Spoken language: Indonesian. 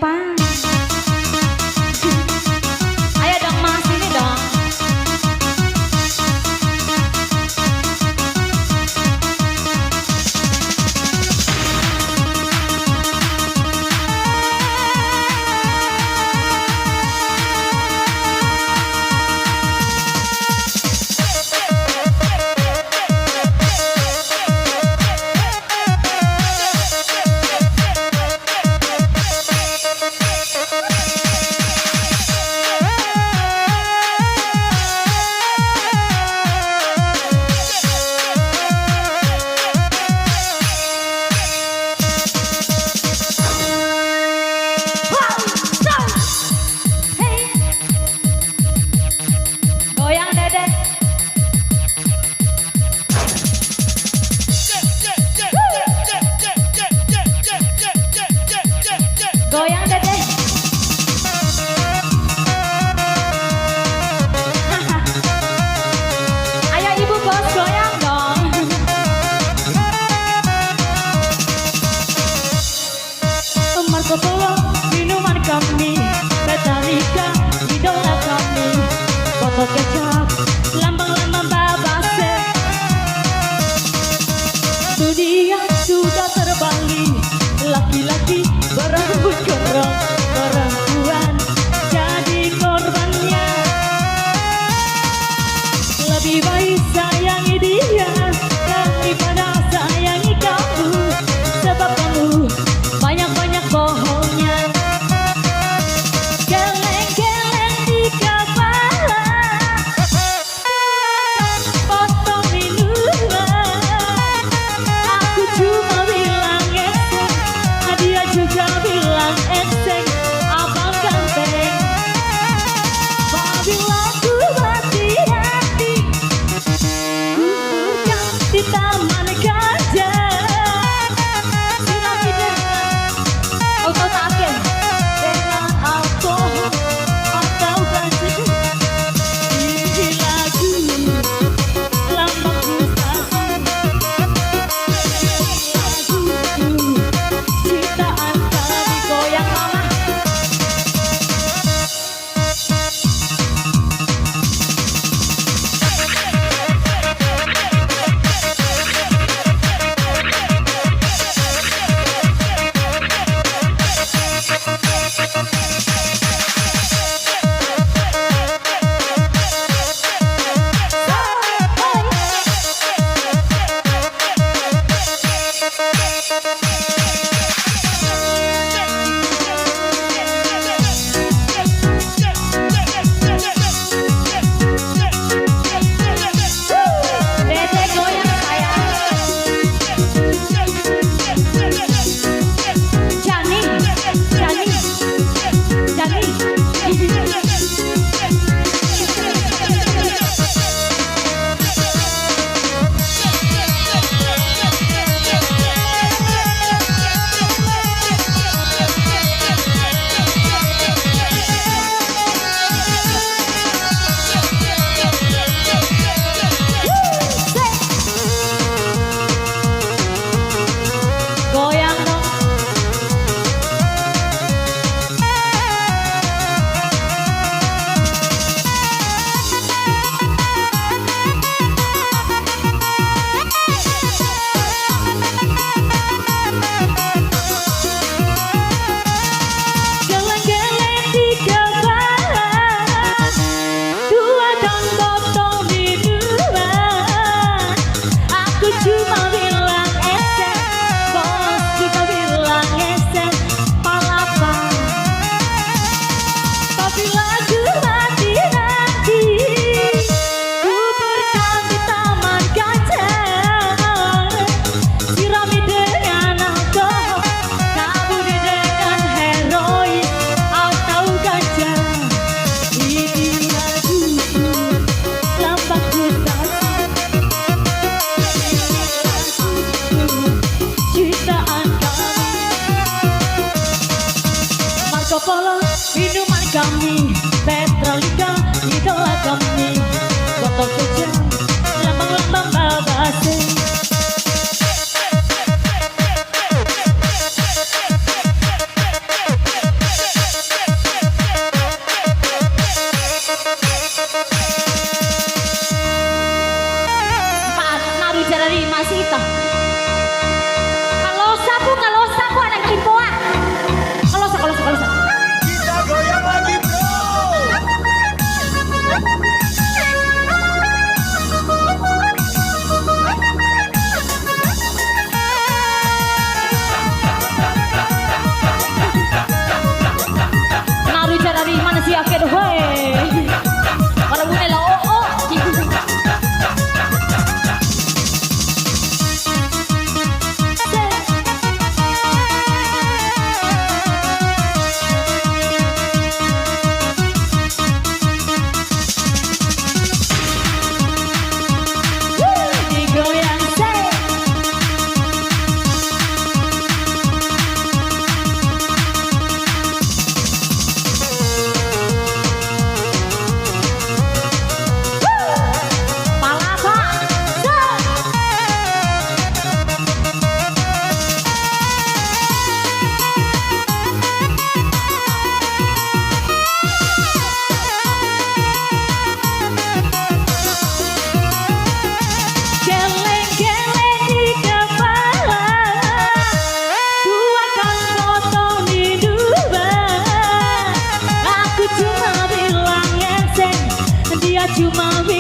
Pan. Ayo dong Mas, ini dong. Goyang dede. Ayo ibu bos goyang dong. Marco Polo minuman kami, Metallica idola kami, botol kecap lambang-lambang babase. Dunia sudah terbalik, laki-laki berambut gondrong, perempuan jadi korbannya. Lebih baik sayangi dia daripada sayangi kamu, sebab kamu banyak-banyak bohongnya. Geleng-geleng di kepala, potong minuman. Aku cuma bilang esek, dia juga bilang esek. Abang ganteng, apabila ku hati-hati, ku bukan di taman gajah. Silami dengan auto taken, dengan alkohol atau gajah. Ini lagu lambang pusaka, laguku ciptaan kami. Goyang mama. Dede goyang sayang. Jani, Jani, Jani. Goyang dong. Geleng-geleng di kepala, dua dan botol minuman. Aku cuma bilang esek, bos juga bilang esek. Palapa, tapi lagu hati-hati, ku berenang di taman gajah. Sirami dengan alkohol, kaburi dengan heroin atau ganja. Ini laguku lambang pusaka, ciptaan kami. Marco Polo minuman kami, Metallica idola kami, botol kecap lambang-lambang babase. cuma